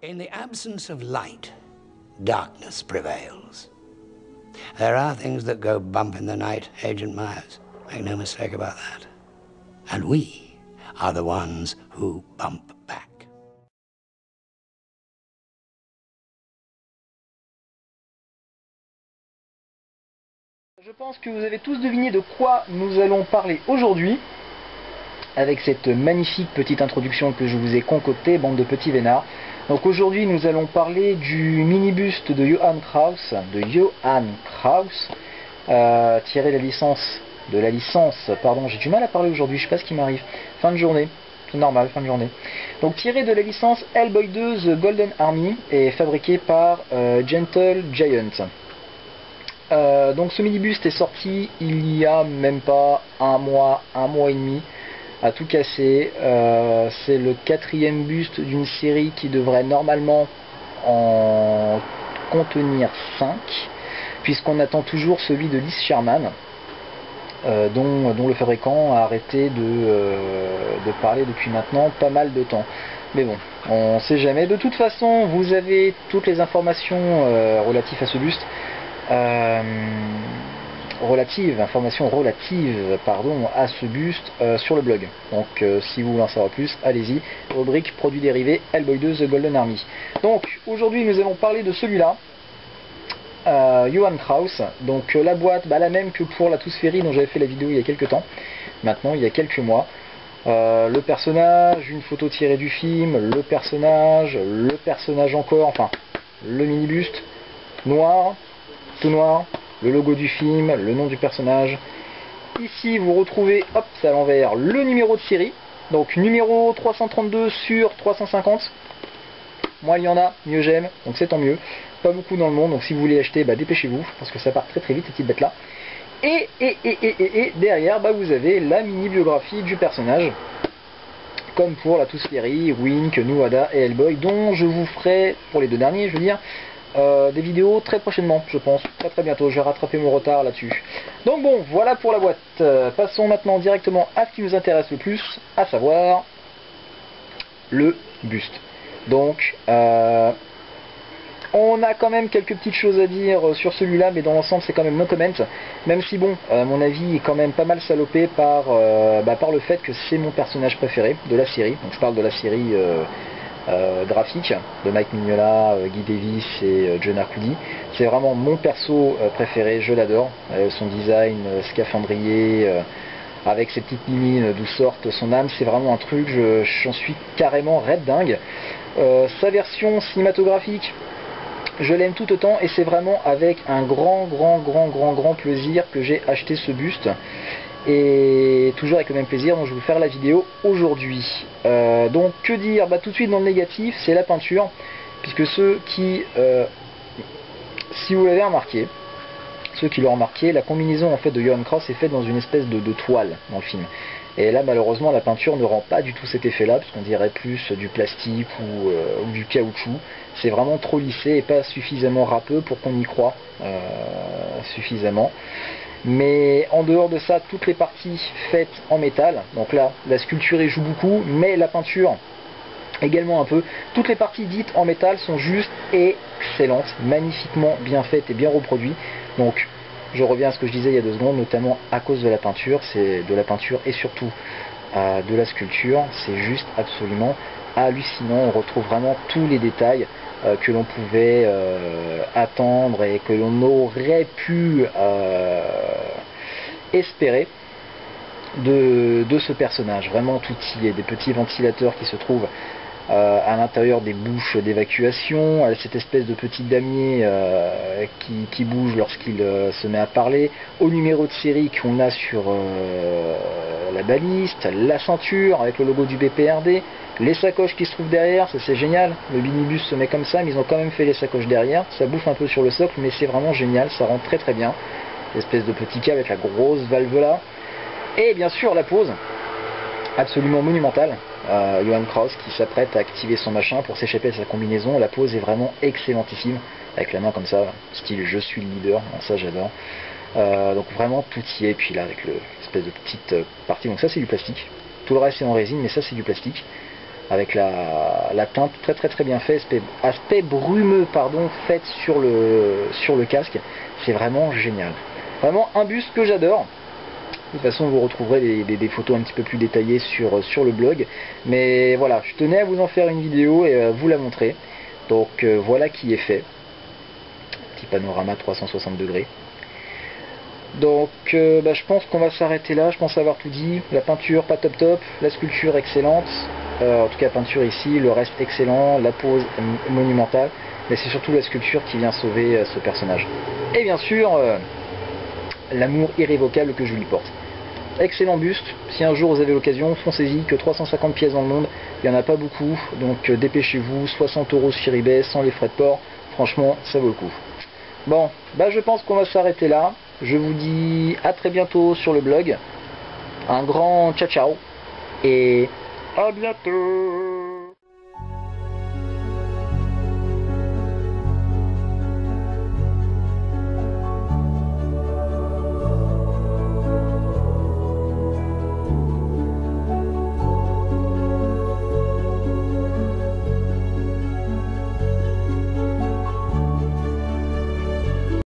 In the absence of light, darkness prevails. There are things that go bump in the night, Agent Myers. Make no mistake about that. And we are the ones who bump back. Je pense que vous avez tous deviné de quoi nous allons parler aujourd'hui, avec cette magnifique petite introduction que je vous ai concoctée, bande de petits vénards. Donc aujourd'hui nous allons parler du mini-buste de Johann Kraus, tiré de la licence, pardon, j'ai du mal à parler aujourd'hui, je sais pas ce qui m'arrive, fin de journée, c'est normal, fin de journée. Donc tiré de la licence Hellboy 2 The Golden Army et fabriqué par Gentle Giant. Donc ce mini-buste est sorti il y a même pas un mois et demi, à tout casser. C'est le 4e buste d'une série qui devrait normalement en contenir 5, puisqu'on attend toujours celui de Liz Sherman, dont le fabricant a arrêté de parler depuis maintenant pas mal de temps. Mais bon, on sait jamais. De toute façon, vous avez toutes les informations relatives à ce buste. Informations relatives à ce buste sur le blog. Donc si vous voulez en savoir plus, allez-y, rubrique produits dérivés Hellboy 2 The Golden Army. Donc aujourd'hui nous allons parler de celui-là, Johann Kraus. Donc la boîte, la même que pour la Tooth Fairy dont j'avais fait la vidéo il y a quelques temps, maintenant il y a quelques mois. Le personnage, une photo tirée du film, le personnage encore, enfin le mini-buste, noir, tout noir, le logo du film, le nom du personnage. Ici vous retrouvez, hop, c'est à l'envers, le numéro de série, donc numéro 332 sur 350. Moins il y en a, mieux j'aime, donc c'est tant mieux. Pas beaucoup dans le monde, donc si vous voulez l'acheter, dépêchez-vous, parce que ça part très très vite cette petite bête là. Et derrière, vous avez la mini biographie du personnage, comme pour la Tooth Fairy, Wink, Nuada et Hellboy, dont je vous ferai, pour les deux derniers je veux dire, des vidéos très prochainement, je pense, très bientôt. Je vais rattraper mon retard là-dessus. Donc bon, voilà pour la boîte. Passons maintenant directement à ce qui nous intéresse le plus, à savoir le buste. Donc on a quand même quelques petites choses à dire sur celui-là, mais dans l'ensemble c'est quand même no comment, même si bon, mon avis est quand même pas mal salopé par le fait que c'est mon personnage préféré de la série. Donc je parle de la série graphique de Mike Mignola, Guy Davis et John Arcudi. C'est vraiment mon perso préféré, je l'adore. Son design scaphandrier, avec ses petites mimines d'où sortent son âme, c'est vraiment un truc, j'en suis carrément raide dingue. Sa version cinématographique, je l'aime tout autant, et c'est vraiment avec un grand plaisir que j'ai acheté ce buste. Et toujours avec le même plaisir, donc je vais vous faire la vidéo aujourd'hui. Donc que dire, tout de suite dans le négatif, c'est la peinture, puisque ceux qui, si vous l'avez remarqué, ceux qui l'ont remarqué, la combinaison en fait de Johann Kraus est faite dans une espèce de toile dans le film. Et là malheureusement la peinture ne rend pas du tout cet effet là, parce qu'on dirait plus du plastique ou du caoutchouc. C'est vraiment trop lissé et pas suffisamment râpeux pour qu'on y croie suffisamment. Mais en dehors de ça, toutes les parties faites en métal, donc là la sculpture y joue beaucoup, mais la peinture également un peu, toutes les parties dites en métal sont juste excellentes, magnifiquement bien faites et bien reproduites. Donc je reviens à ce que je disais il y a 2 secondes, notamment à cause de la peinture, c'est de la peinture et surtout de la sculpture, c'est juste absolument hallucinant. On retrouve vraiment tous les détails que l'on pouvait attendre et que l'on aurait pu espérer de ce personnage. Vraiment tout y est, des petits ventilateurs qui se trouvent à l'intérieur des bouches d'évacuation, cette espèce de petit damier qui bouge lorsqu'il se met à parler, au numéro de série qu'on a sur la baliste, la ceinture avec le logo du BPRD, les sacoches qui se trouvent derrière, ça c'est génial. Le minibus se met comme ça, mais ils ont quand même fait les sacoches derrière, ça bouffe un peu sur le socle, mais c'est vraiment génial, ça rend très bien. L'espèce de petit câble avec la grosse valve là, et bien sûr la pose absolument monumentale. Johann Kraus qui s'apprête à activer son machin pour s'échapper de sa combinaison. La pose est vraiment excellentissime, avec la main comme ça, style je suis le leader, ça j'adore. Donc vraiment tout y est, et puis là avec l'espèce de petite partie, donc ça c'est du plastique, tout le reste est en résine, mais ça c'est du plastique. avec la teinte très bien fait, aspect brumeux pardon, fait sur le casque. C'est vraiment génial. Vraiment un buste que j'adore. De toute façon, vous retrouverez des photos un petit peu plus détaillées sur le blog. Mais voilà, je tenais à vous en faire une vidéo et à vous la montrer. Donc voilà qui est fait. Petit panorama 360 degrés. Donc je pense qu'on va s'arrêter là. Je pense avoir tout dit. La peinture pas top, la sculpture excellente. En tout cas la peinture ici, le reste excellent, la pose monumentale. Mais c'est surtout la sculpture qui vient sauver ce personnage. Et bien sûr, l'amour irrévocable que je lui porte. Excellent buste, si un jour vous avez l'occasion, foncez-y, que 350 pièces dans le monde, il n'y en a pas beaucoup, donc dépêchez-vous, 60 € sur eBay, sans les frais de port, franchement ça vaut le coup. Bon, je pense qu'on va s'arrêter là, je vous dis à très bientôt sur le blog, un grand ciao ciao, et à bientôt.